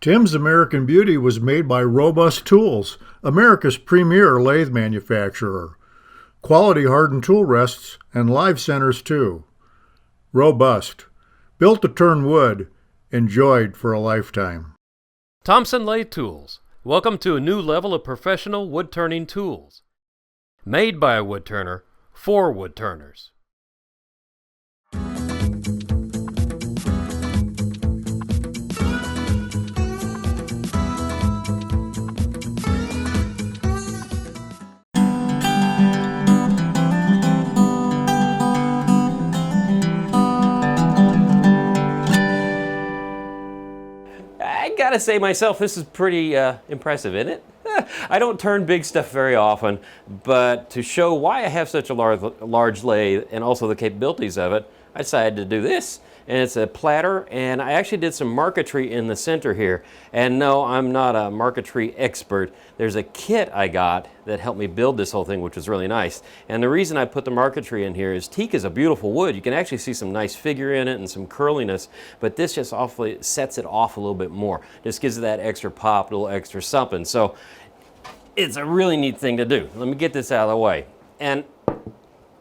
Tim's American Beauty was made by Robust Tools, America's premier lathe manufacturer. Quality hardened tool rests and live centers too. Robust. Built to turn wood. Enjoyed for a lifetime. Thompson Lathe Tools. Welcome to a new level of professional wood-turning tools. Made by a woodturner for woodturners. I gotta say myself, this is pretty impressive, isn't it? I don't turn big stuff very often, but to show why I have such a large lathe and also the capabilities of it, I decided to do this. And it's a platter, and I actually did some marquetry in the center here. And no, I'm not a marquetry expert. There's a kit I got that helped me build this whole thing, which was really nice. And the reason I put the marquetry in here is teak is a beautiful wood. You can actually see some nice figure in it and some curliness, but this just awfully sets it off a little bit more. Just gives it that extra pop, a little extra something. So it's a really neat thing to do. Let me get this out of the way. And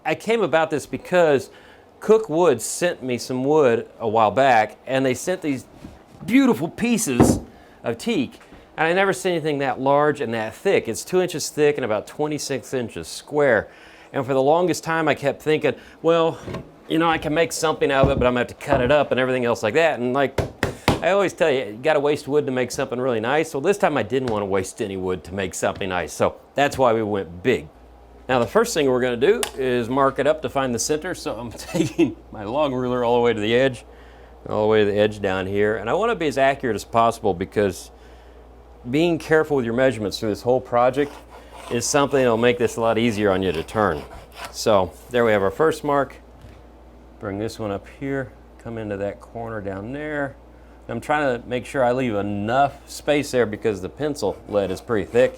I came about this because Cook Wood sent me some wood a while back, and they sent these beautiful pieces of teak. And I never seen anything that large and that thick. It's 2 inches thick and about 26 inches square. And for the longest time I kept thinking, well, you know, I can make something out of it, but I'm gonna have to cut it up and everything else like that. And like I always tell you, you gotta waste wood to make something really nice. Well, this time I didn't want to waste any wood to make something nice. So that's why we went big. Now the first thing we're going to do is mark it up to find the center. So I'm taking my long ruler all the way to the edge, all the way to the edge down here. And I want to be as accurate as possible because being careful with your measurements through this whole project is something that will make this a lot easier on you to turn. So there we have our first mark. Bring this one up here, come into that corner down there. I'm trying to make sure I leave enough space there because the pencil lead is pretty thick.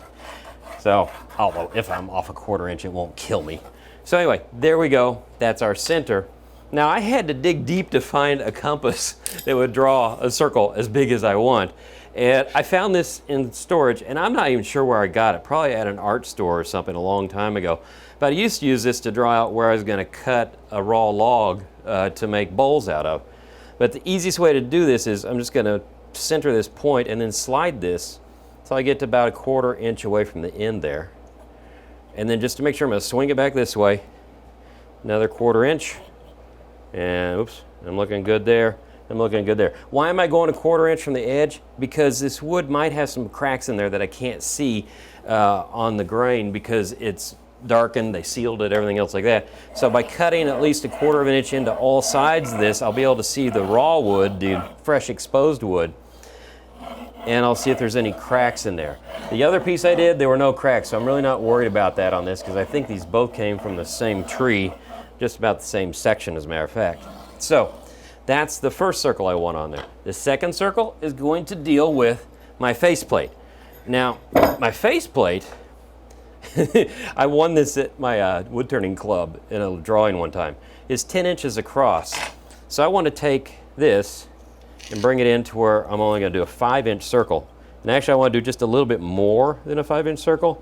So, although if I'm off a 1/4 inch, it won't kill me. So anyway, there we go. That's our center. Now I had to dig deep to find a compass that would draw a circle as big as I want. And I found this in storage, and I'm not even sure where I got it. Probably at an art store or something a long time ago. But I used to use this to draw out where I was going to cut a raw log to make bowls out of. But the easiest way to do this is I'm just going to center this point and then slide this so I get to about a 1/4 inch away from the end there. And then just to make sure, I'm going to swing it back this way. Another 1/4 inch. And oops, I'm looking good there. I'm looking good there. Why am I going a 1/4 inch from the edge? Because this wood might have some cracks in there that I can't see on the grain because it's darkened, they sealed it, everything else like that. So by cutting at least a 1/4 of an inch into all sides of this, I'll be able to see the raw wood, the fresh exposed wood, and I'll see if there's any cracks in there. The other piece I did, there were no cracks, so I'm really not worried about that on this because I think these both came from the same tree, just about the same section as a matter of fact. So that's the first circle I want on there. The second circle is going to deal with my faceplate. Now, my faceplate, I won this at my woodturning club in a drawing one time, is 10 inches across. So I want to take this and bring it in to where I'm only going to do a 5-inch circle. And actually I want to do just a little bit more than a 5-inch circle.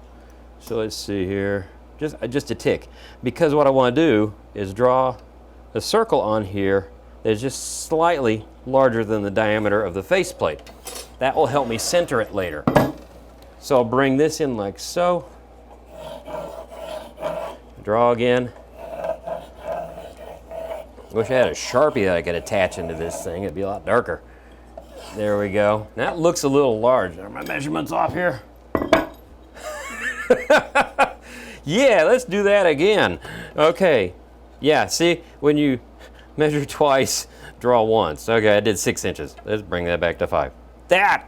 So let's see here, just a tick. Because what I want to do is draw a circle on here that is just slightly larger than the diameter of the faceplate. That will help me center it later. So I'll bring this in like so. Draw again. Wish I had a Sharpie that I could attach into this thing. It'd be a lot darker. There we go. That looks a little large. Are my measurements off here? Yeah, let's do that again. Okay. Yeah, see, when you measure twice, draw once. Okay, I did 6 inches. Let's bring that back to 5. That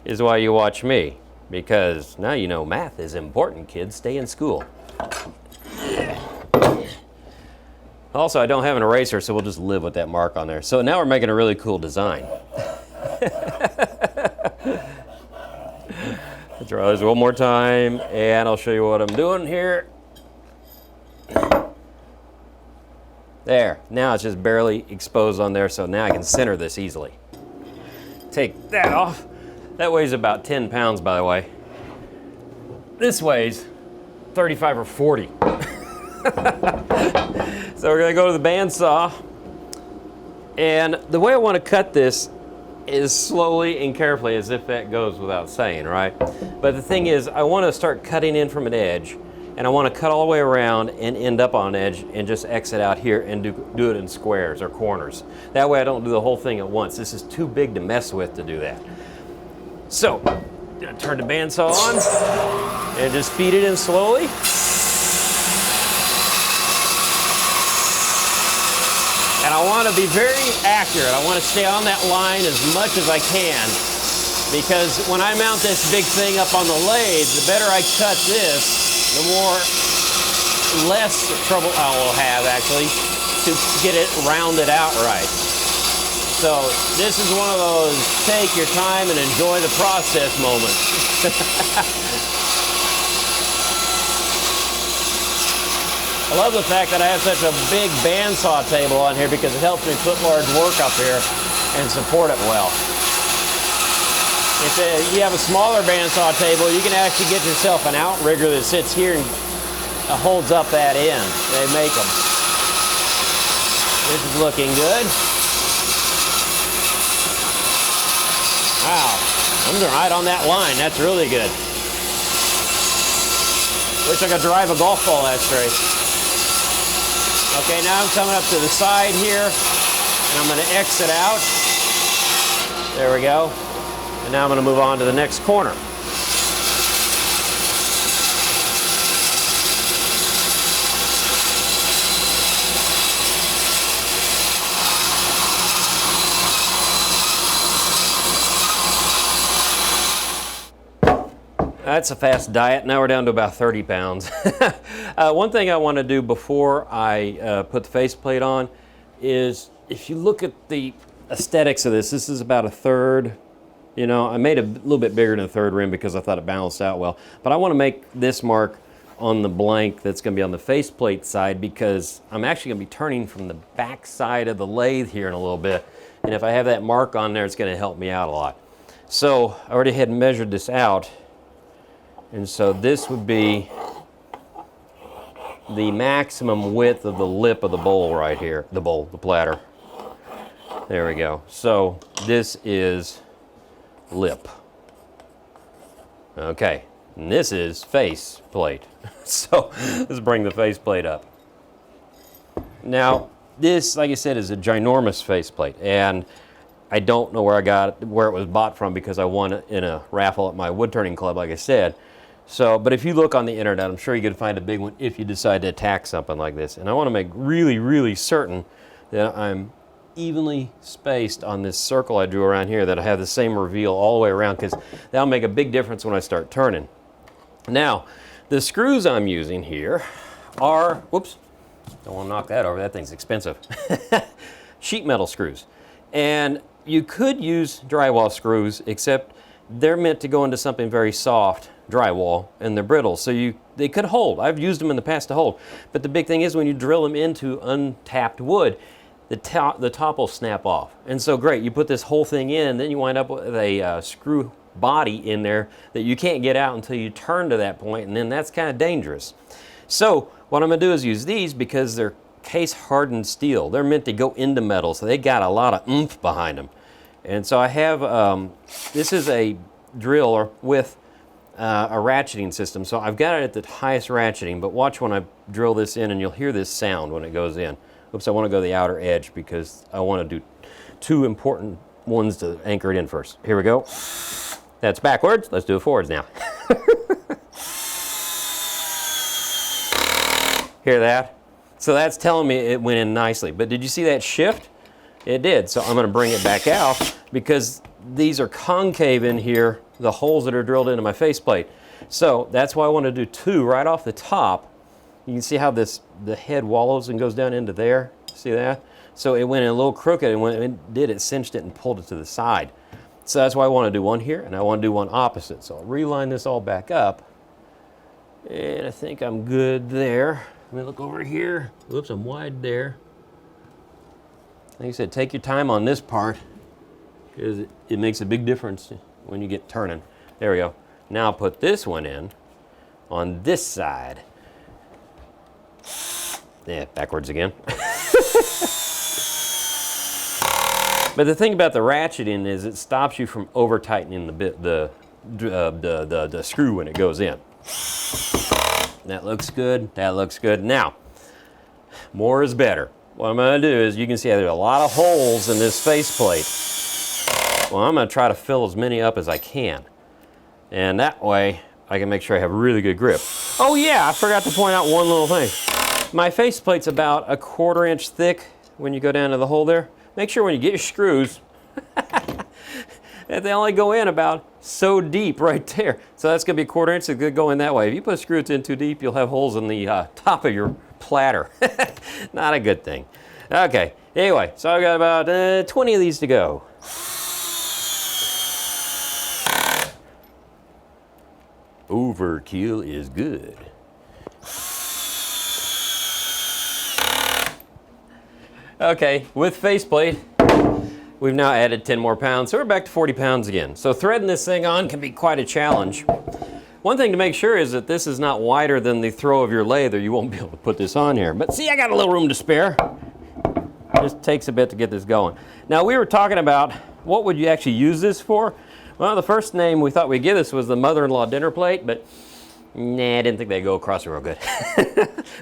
is why you watch me, because now you know math is important, kids. Stay in school. Also, I don't have an eraser, so we'll just live with that mark on there. So now we're making a really cool design. Draw this one more time, and I'll show you what I'm doing here. There, now it's just barely exposed on there, so now I can center this easily. Take that off. That weighs about 10 pounds, by the way. This weighs 35 or 40. So we're gonna go to the bandsaw. And the way I want to cut this is slowly and carefully, as if that goes without saying, right? But the thing is, I want to start cutting in from an edge, and I want to cut all the way around and end up on an edge and just exit out here and do it in squares or corners. That way I don't do the whole thing at once. This is too big to mess with to do that. So, I'm gonna turn the bandsaw on and just feed it in slowly. And I want to be very accurate. I want to stay on that line as much as I can, because when I mount this big thing up on the lathe, the better I cut this, the less trouble I will have actually to get it rounded out right. So this is one of those take your time and enjoy the process moments. I love the fact that I have such a big bandsaw table on here because it helps me put large work up here and support it well. If you have a smaller bandsaw table, you can actually get yourself an outrigger that sits here and holds up that end. They make them. This is looking good. Wow, I'm right on that line. That's really good. Wish I could drive a golf ball that straight. Okay, now I'm coming up to the side here, and I'm going to exit out. There we go. And now I'm going to move on to the next corner. That's a fast diet. Now we're down to about 30 pounds. One thing I want to do before I put the faceplate on is, if you look at the aesthetics of this, this is about a third. You know, I made a little bit bigger than a third rim because I thought it balanced out well. But I want to make this mark on the blank that's going to be on the faceplate side, because I'm actually going to be turning from the back side of the lathe here in a little bit. And if I have that mark on there, it's going to help me out a lot. So I already had measured this out. And so this would be the maximum width of the lip of the bowl right here. The platter. There we go. So this is lip. Okay, and this is face plate. So let's bring the face plate up. Now this, like I said, is a ginormous face plate, and I don't know where it was bought from, because I won it in a raffle at my woodturning club, like I said. So, but if you look on the internet, I'm sure you could find a big one if you decide to attack something like this. And I want to make really, really certain that I'm evenly spaced on this circle I drew around here, that I have the same reveal all the way around, because that'll make a big difference when I start turning. Now, the screws I'm using here are, whoops, don't want to knock that over, that thing's expensive. Sheet metal screws. And you could use drywall screws, except they're meant to go into something very soft, drywall, and they're brittle, so they could hold. I've used them in the past to hold, but the big thing is, when you drill them into untapped wood, the top will snap off. And so great, you put this whole thing in, then you wind up with a screw body in there that you can't get out until you turn to that point, and then that's kind of dangerous. So what I'm going to do is use these, because they're case hardened steel. They're meant to go into metal, so they got a lot of oomph behind them. And so I have this is a driller with a ratcheting system. So I've got it at the highest ratcheting, but watch when I drill this in, and you'll hear this sound when it goes in. Oops, I want to go to the outer edge, because I want to do two important ones to anchor it in first. Here we go. That's backwards. Let's do it forwards now. Hear that? So that's telling me it went in nicely. But did you see that shift? It did. So I'm going to bring it back out, because these are concave in here, the holes that are drilled into my faceplate. So that's why I want to do two right off the top. You can see how the head wallows and goes down into there. See that? So it went in a little crooked, and when it did, it cinched it and pulled it to the side. So that's why I want to do one here, and I want to do one opposite. So I'll reline this all back up, and I think I'm good there. Let me look over here. Oops, I'm wide there. Like I said, take your time on this part, because it makes a big difference when you get turning. There we go. Now I'll put this one in on this side. Yeah, backwards again. But the thing about the ratcheting is it stops you from over tightening the screw when it goes in. That looks good. That looks good. Now, more is better. What I'm going to do is, you can see there's a lot of holes in this faceplate. Well, I'm going to try to fill as many up as I can. And that way, I can make sure I have really good grip. Oh yeah, I forgot to point out one little thing. My faceplate's about 1/4 inch thick when you go down to the hole there. Make sure when you get your screws, that they only go in about so deep right there. So that's going to be 1/4 inch, so good go in that way. If you put screws in too deep, you'll have holes in the top of your platter. Not a good thing. Okay, anyway, so I've got about 20 of these to go. Overkill is good. Okay, with faceplate, we've now added 10 more pounds, so we're back to 40 pounds again. So threading this thing on can be quite a challenge. One thing to make sure is that this is not wider than the throw of your lathe, or you won't be able to put this on here. But see, I got a little room to spare. It just takes a bit to get this going. Now, we were talking about what would you actually use this for? Well, the first name we thought we'd give this was the mother-in-law dinner plate, but nah, I didn't think they'd go across real good.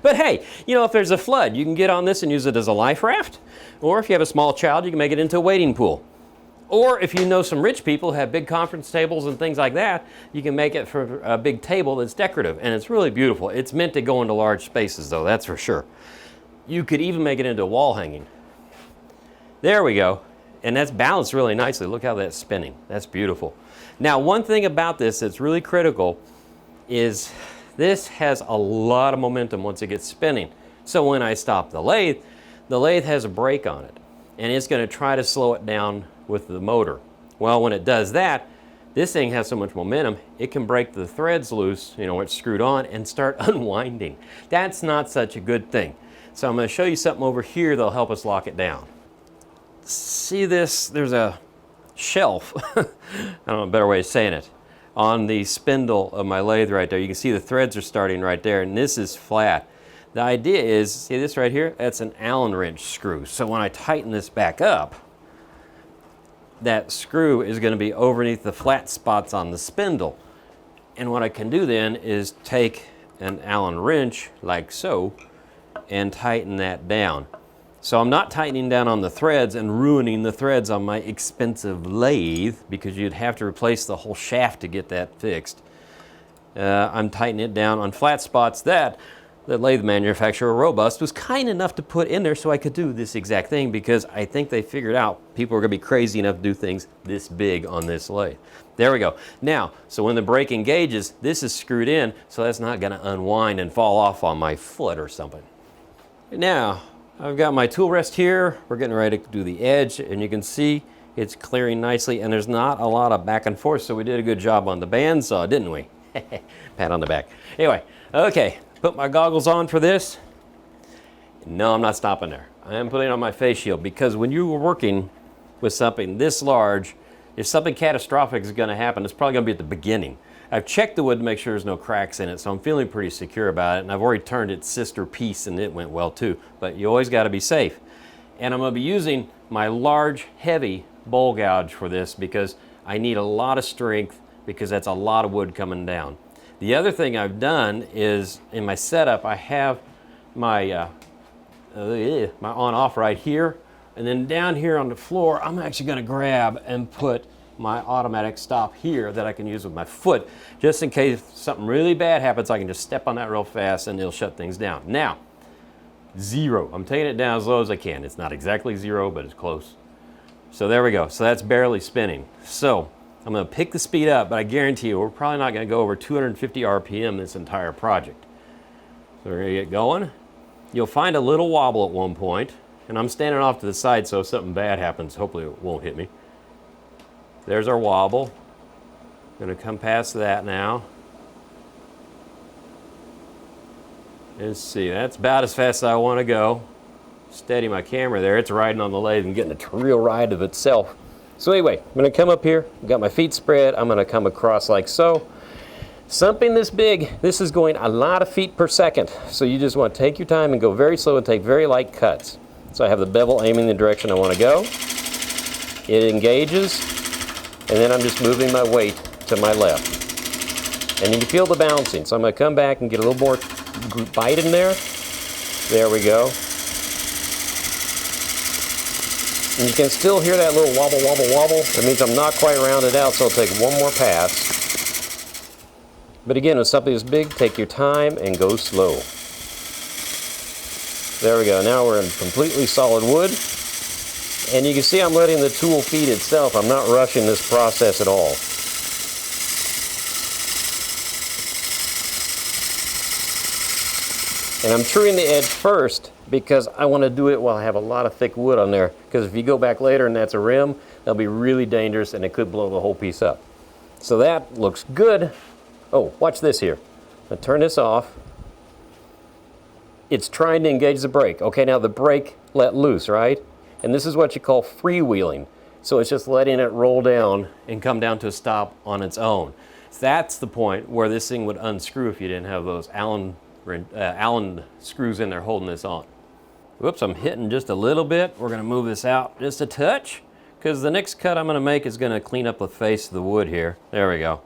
But hey, you know, if there's a flood, you can get on this and use it as a life raft. Or if you have a small child, you can make it into a wading pool. Or if you know some rich people who have big conference tables and things like that, you can make it for a big table that's decorative. And it's really beautiful. It's meant to go into large spaces though, that's for sure. You could even make it into a wall hanging. There we go. And that's balanced really nicely. Look how that's spinning. That's beautiful. Now, one thing about this that's really critical is this has a lot of momentum once it gets spinning. So when I stop the lathe has a brake on it, and it's going to try to slow it down with the motor. Well, when it does that, this thing has so much momentum, it can break the threads loose, you know, it's screwed on, and start unwinding. That's not such a good thing. So I'm going to show you something over here that'll help us lock it down. See this? There's a shelf, I don't know a better way of saying it, on the spindle of my lathe right there. You can see the threads are starting right there, and this is flat. The idea is, see this right here? That's an Allen wrench screw. So when I tighten this back up, that screw is going to be underneath the flat spots on the spindle. And what I can do then is take an Allen wrench, like so, and tighten that down. So I'm not tightening down on the threads and ruining the threads on my expensive lathe, because you'd have to replace the whole shaft to get that fixed. I'm tightening it down on flat spots that the lathe manufacturer, Robust, was kind enough to put in there so I could do this exact thing, because I think they figured out people are going to be crazy enough to do things this big on this lathe. There we go. Now, so when the brake engages, this is screwed in, so that's not going to unwind and fall off on my foot or something. Now, I've got my tool rest here. We're getting ready to do the edge, and you can see it's clearing nicely, and there's not a lot of back and forth, so we did a good job on the bandsaw, didn't we? Pat on the back. Anyway, okay, put my goggles on for this. No, I'm not stopping there. I am putting on my face shield, because when you were working with something this large, if something catastrophic is going to happen, it's probably going to be at the beginning. I've checked the wood to make sure there's no cracks in it, so I'm feeling pretty secure about it, and I've already turned its sister piece and it went well too, but you always got to be safe. And I'm going to be using my large, heavy bowl gouge for this, because I need a lot of strength, because that's a lot of wood coming down. The other thing I've done is, in my setup, I have my on-off right here, and then down here on the floor, I'm actually going to grab and put my automatic stop here that I can use with my foot, just in case something really bad happens. I can just step on that real fast and it'll shut things down. Now, 0. I'm taking it down as low as I can. It's not exactly 0, but it's close. So there we go. So that's barely spinning. So I'm going to pick the speed up, but I guarantee you we're probably not going to go over 250 RPM this entire project. So we're going to get going. You'll find a little wobble at one point, and I'm standing off to the side, so if something bad happens, hopefully it won't hit me. There's our wobble. Going to come past that now. Let's see, that's about as fast as I want to go. Steady my camera there. It's riding on the lathe and getting a real ride of itself. So anyway, I'm going to come up here, got my feet spread, I'm going to come across like so. Something this big, this is going a lot of feet per second. So you just want to take your time and go very slow and take very light cuts. So I have the bevel aiming the direction I want to go. It engages, and then I'm just moving my weight to my left. And you can feel the bouncing. So I'm going to come back and get a little more bite in there. There we go. And you can still hear that little wobble, wobble, wobble. That means I'm not quite rounded out, so I'll take one more pass. But again, with something this big, take your time and go slow. There we go. Now we're in completely solid wood. And you can see I'm letting the tool feed itself. I'm not rushing this process at all. And I'm truing the edge first because I want to do it while I have a lot of thick wood on there. Because if you go back later and that's a rim, that'll be really dangerous and it could blow the whole piece up. So that looks good. Oh, watch this here. I'll turn this off. It's trying to engage the brake. Okay, now the brake let loose, right? And this is what you call freewheeling. So it's just letting it roll down and come down to a stop on its own. So that's the point where this thing would unscrew if you didn't have those Allen screws in there holding this on. Whoops, I'm hitting just a little bit. We're gonna move this out just a touch because the next cut I'm gonna make is gonna clean up the face of the wood here. There we go.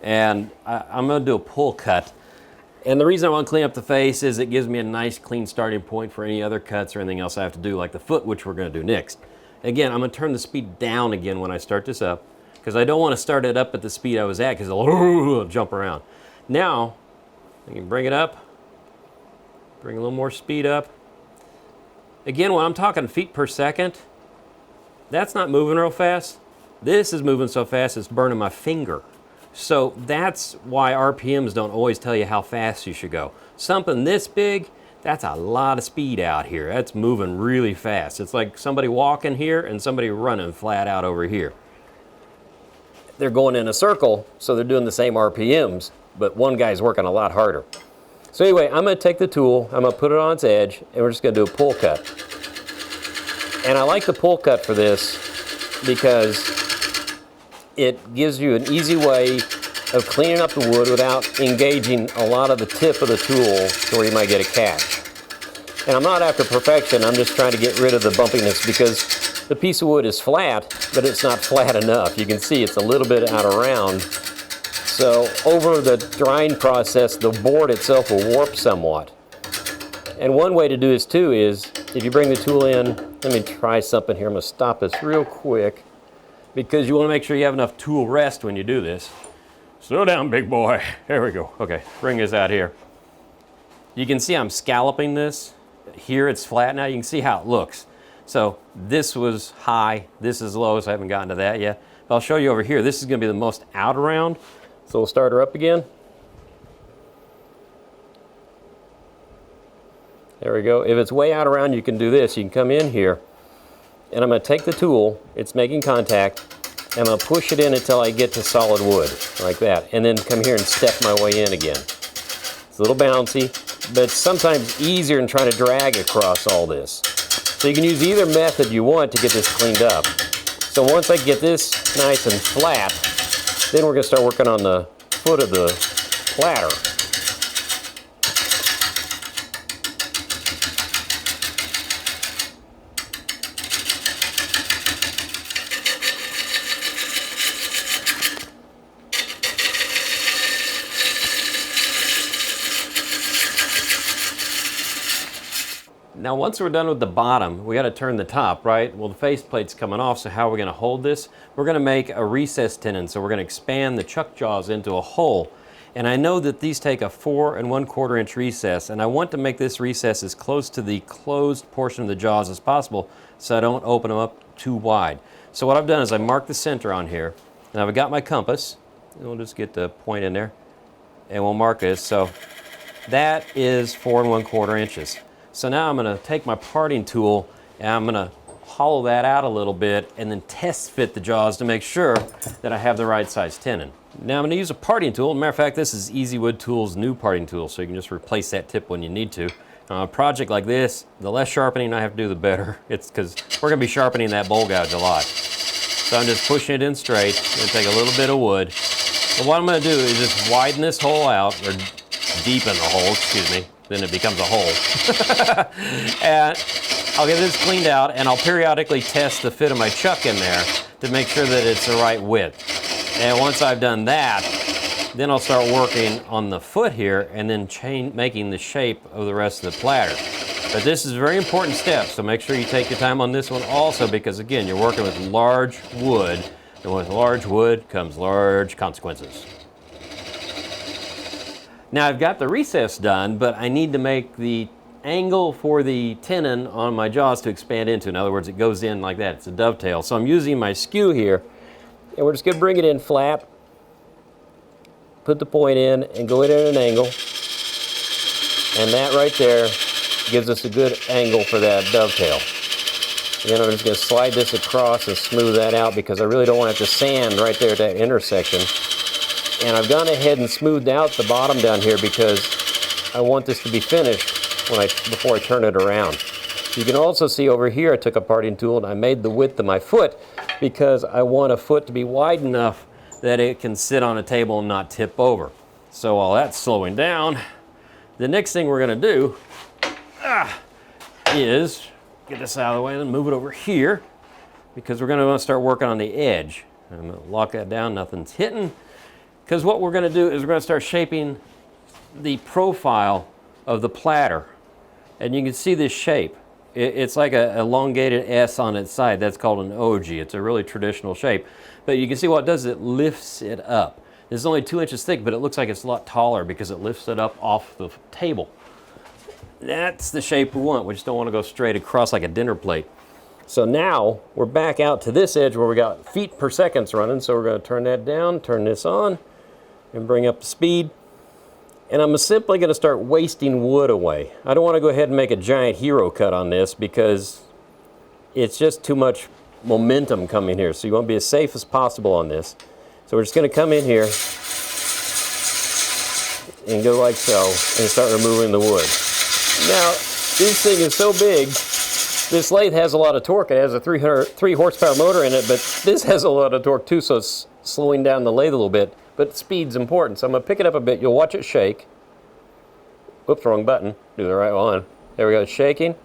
And I'm gonna do a pull cut. And the reason I want to clean up the face is it gives me a nice clean starting point for any other cuts or anything else I have to do, like the foot, which we're going to do next. Again, I'm going to turn the speed down again when I start this up, because I don't want to start it up at the speed I was at, because it'll jump around. Now, I can bring it up, bring a little more speed up. Again, when I'm talking feet per second, that's not moving real fast. This is moving so fast it's burning my finger. So that's why RPMs don't always tell you how fast you should go. Something this big, that's a lot of speed out here. That's moving really fast. It's like somebody walking here and somebody running flat out over here. They're going in a circle, so they're doing the same RPMs, but one guy's working a lot harder. So anyway, I'm going to take the tool, I'm going to put it on its edge, and we're just going to do a pull cut. And I like the pull cut for this because it gives you an easy way of cleaning up the wood without engaging a lot of the tip of the tool to where you might get a catch. And I'm not after perfection, I'm just trying to get rid of the bumpiness because the piece of wood is flat, but it's not flat enough. You can see it's a little bit out of round. So over the drying process, the board itself will warp somewhat. And one way to do this too is, if you bring the tool in, let me try something here. I'm going to stop this real quick, because you want to make sure you have enough tool rest when you do this. Slow down, big boy. There we go. Okay, bring this out here. You can see I'm scalloping this. Here it's flat now. You can see how it looks. So this was high, this is low, so I haven't gotten to that yet. But I'll show you over here. This is going to be the most out around. So we'll start her up again. There we go. If it's way out around, you can do this. You can come in here, and I'm going to take the tool, it's making contact, and I'm going to push it in until I get to solid wood, like that, and then come here and step my way in again. It's a little bouncy, but it's sometimes easier than trying to drag across all this. So you can use either method you want to get this cleaned up. So once I get this nice and flat, then we're going to start working on the foot of the platter. Now once we're done with the bottom, we got to turn the top, right? Well, the faceplate's coming off, so how are we going to hold this? We're going to make a recess tenon, so we're going to expand the chuck jaws into a hole. And I know that these take a 4 1/4 inch recess, and I want to make this recess as close to the closed portion of the jaws as possible so I don't open them up too wide. So what I've done is I marked the center on here, and I've got my compass, and we'll just get the point in there, and we'll mark this. So that is 4 1/4 inches. So now I'm going to take my parting tool and I'm going to hollow that out a little bit and then test fit the jaws to make sure that I have the right size tenon. Now I'm going to use a parting tool. As a matter of fact, this is Easy Wood Tools' new parting tool, so you can just replace that tip when you need to. On a project like this, the less sharpening I have to do, the better. It's because we're going to be sharpening that bowl gouge a lot. So I'm just pushing it in straight. Gonna take a little bit of wood. And what I'm gonna do is just widen this hole out, or deepen the hole, excuse me. Then it becomes a hole. And I'll get this cleaned out, and I'll periodically test the fit of my chuck in there to make sure that it's the right width. And once I've done that, then I'll start working on the foot here and then making the shape of the rest of the platter. But this is a very important step, so make sure you take your time on this one also, because again, you're working with large wood, and with large wood comes large consequences. Now I've got the recess done, but I need to make the angle for the tenon on my jaws to expand into. In other words, it goes in like that. It's a dovetail. So I'm using my skew here, and we're just going to bring it in flat, put the point in, and go in at an angle. And that right there gives us a good angle for that dovetail. And then I'm just going to slide this across and smooth that out, because I really don't want it to sand right there at that intersection. And I've gone ahead and smoothed out the bottom down here because I want this to be finished before I turn it around. You can also see over here I took a parting tool and I made the width of my foot because I want a foot to be wide enough that it can sit on a table and not tip over. So while that's slowing down, the next thing we're going to do is get this out of the way and move it over here, because we're going to want to start working on the edge. I'm going to lock that down, nothing's hitting. Because what we're going to do is we're going to start shaping the profile of the platter. And you can see this shape. It's like an elongated S on its side. That's called an ogee. It's a really traditional shape. But you can see what it does, it lifts it up. It's only 2 inches thick, but it looks like it's a lot taller because it lifts it up off the table. That's the shape we want. We just don't want to go straight across like a dinner plate. So now we're back out to this edge where we got feet per seconds running. So we're going to turn that down, turn this on, and bring up the speed. And I'm simply going to start wasting wood away. I don't want to go ahead and make a giant hero cut on this because it's just too much momentum coming here. So you want to be as safe as possible on this. So we're just going to come in here and go like so and start removing the wood. Now, this thing is so big, this lathe has a lot of torque. It has a 3 horsepower motor in it, but this has a lot of torque too, so it's slowing down the lathe a little bit. But speed's important, so I'm going to pick it up a bit. You'll watch it shake. Whoops, wrong button. Do the right one. There we go, it's shaking.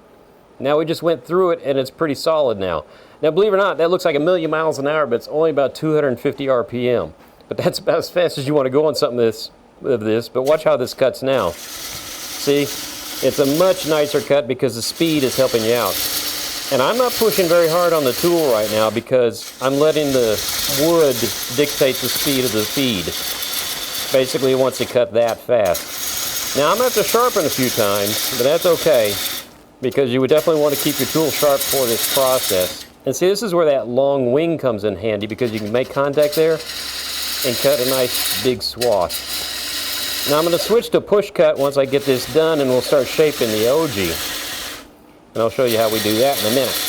Now we just went through it, and it's pretty solid now. Now, believe it or not, that looks like 1,000,000 miles an hour, but it's only about 250 RPM. But that's about as fast as you want to go on something with this. But watch how this cuts now. See, it's a much nicer cut because the speed is helping you out. And I'm not pushing very hard on the tool right now because I'm letting the wood dictate the speed of the feed. Basically, it wants to cut that fast. Now, I'm going to have to sharpen a few times, but that's okay because you would definitely want to keep your tool sharp for this process. And see, this is where that long wing comes in handy because you can make contact there and cut a nice big swath. Now, I'm going to switch to push cut once I get this done, and we'll start shaping the ogee. And I'll show you how we do that in a minute.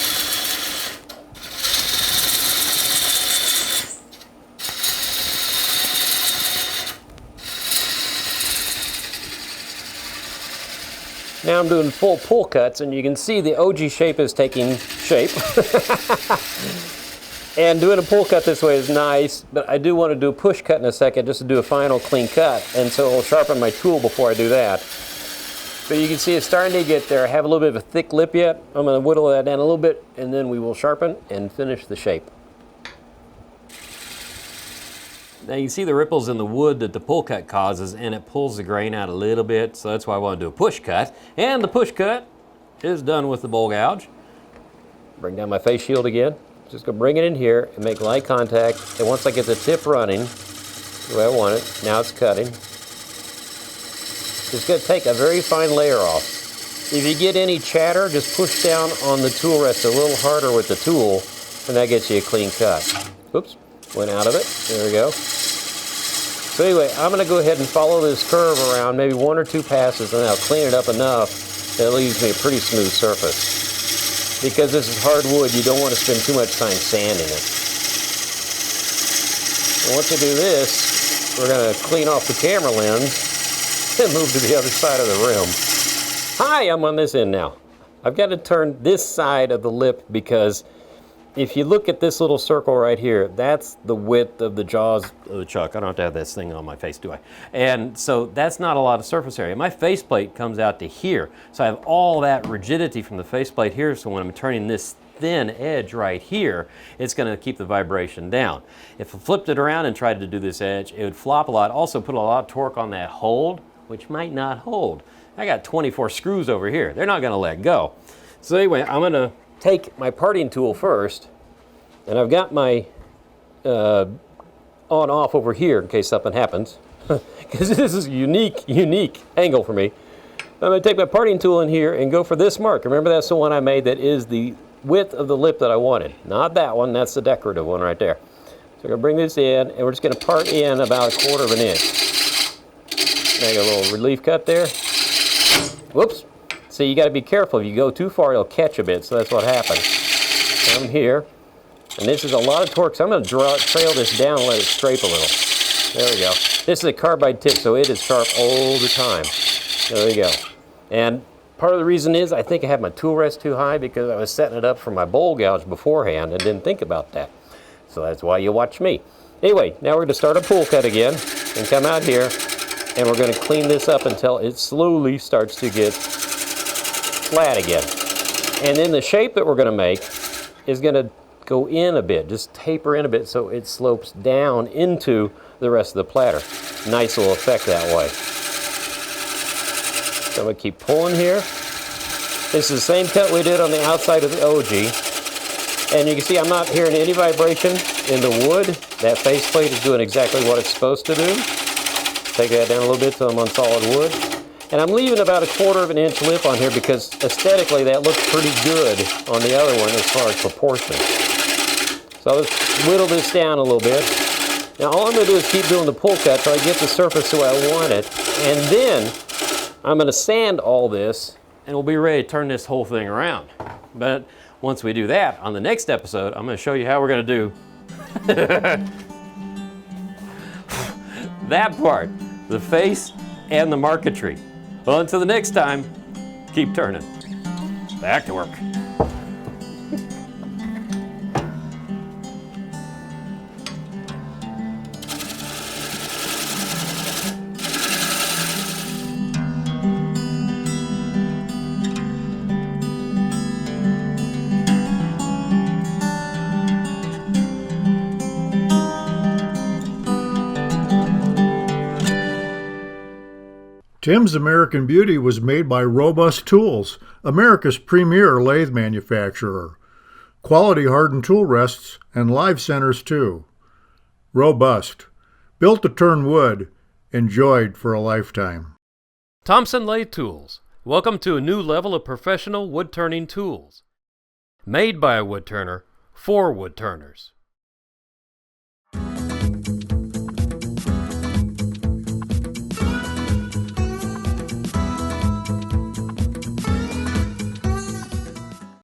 Now I'm doing full pull cuts, and you can see the ogee shape is taking shape. And doing a pull cut this way is nice, but I do want to do a push cut in a second just to do a final clean cut, and so I'll sharpen my tool before I do that. But you can see it's starting to get there. I have a little bit of a thick lip yet. I'm going to whittle that down a little bit, and then we will sharpen and finish the shape. Now you can see the ripples in the wood that the pull cut causes, and it pulls the grain out a little bit, so that's why I want to do a push cut. And the push cut is done with the bowl gouge. Bring down my face shield again. Just go bring it in here and make light contact, and once I get the tip running the way I want it, now it's cutting. It's going to take a very fine layer off. If you get any chatter, just push down on the tool rest a little harder with the tool, and that gets you a clean cut. Oops, went out of it. There we go. So anyway, I'm going to go ahead and follow this curve around, maybe 1 or 2 passes, and I'll clean it up enough that it leaves me a pretty smooth surface. Because this is hardwood, you don't want to spend too much time sanding it. And once I do this, we're going to clean off the camera lens and move to the other side of the rim. Hi, I'm on this end now. I've got to turn this side of the lip because if you look at this little circle right here, that's the width of the jaws of the chuck. I don't have to have this thing on my face, do I? And so that's not a lot of surface area. My faceplate comes out to here. So I have all that rigidity from the faceplate here, so when I'm turning this thin edge right here, it's going to keep the vibration down. If I flipped it around and tried to do this edge, it would flop a lot. Also put a lot of torque on that hold, which might not hold. I got 24 screws over here. They're not going to let go. So anyway, I'm going to take my parting tool first, and I've got my on-off over here in case something happens, because this is a unique angle for me. I'm going to take my parting tool in here and go for this mark. Remember, that's the one I made that is the width of the lip that I wanted. Not that one, that's the decorative one right there. So I'm going to bring this in, and we're just going to part in about 1/4 of an inch. Make a little relief cut there. Whoops. See, you got to be careful. If you go too far, it'll catch a bit, so that's what happens. Come here, and this is a lot of torque, so I'm going to trail this down and let it scrape a little. There we go. This is a carbide tip, so it is sharp all the time. There we go. And part of the reason is I think I had my tool rest too high because I was setting it up for my bowl gouge beforehand and didn't think about that. So that's why you watch me. Anyway, now we're going to start a pull cut again and come out here, and we're going to clean this up until it slowly starts to get flat again. And then the shape that we're going to make is going to go in a bit, just taper in a bit so it slopes down into the rest of the platter. Nice little effect that way. So I'm going to keep pulling here. This is the same cut we did on the outside of the OG. And you can see I'm not hearing any vibration in the wood. That faceplate is doing exactly what it's supposed to do. Take that down a little bit so I'm on solid wood. And I'm leaving about 1/4 of an inch lip on here because aesthetically that looks pretty good on the other one as far as proportion. So I'll just whittle this down a little bit. Now all I'm going to do is keep doing the pull cut till I get the surface the way I want it. And then I'm going to sand all this and we'll be ready to turn this whole thing around. But once we do that, on the next episode, I'm going to show you how we're going to do that part, the face and the marquetry. Well, until the next time, keep turning. Back to work. Tim's American Beauty was made by Robust Tools, America's premier lathe manufacturer. Quality hardened tool rests and live centers too. Robust. Built to turn wood. Enjoyed for a lifetime. Thompson Lathe Tools. Welcome to a new level of professional wood turning tools. Made by a woodturner for woodturners.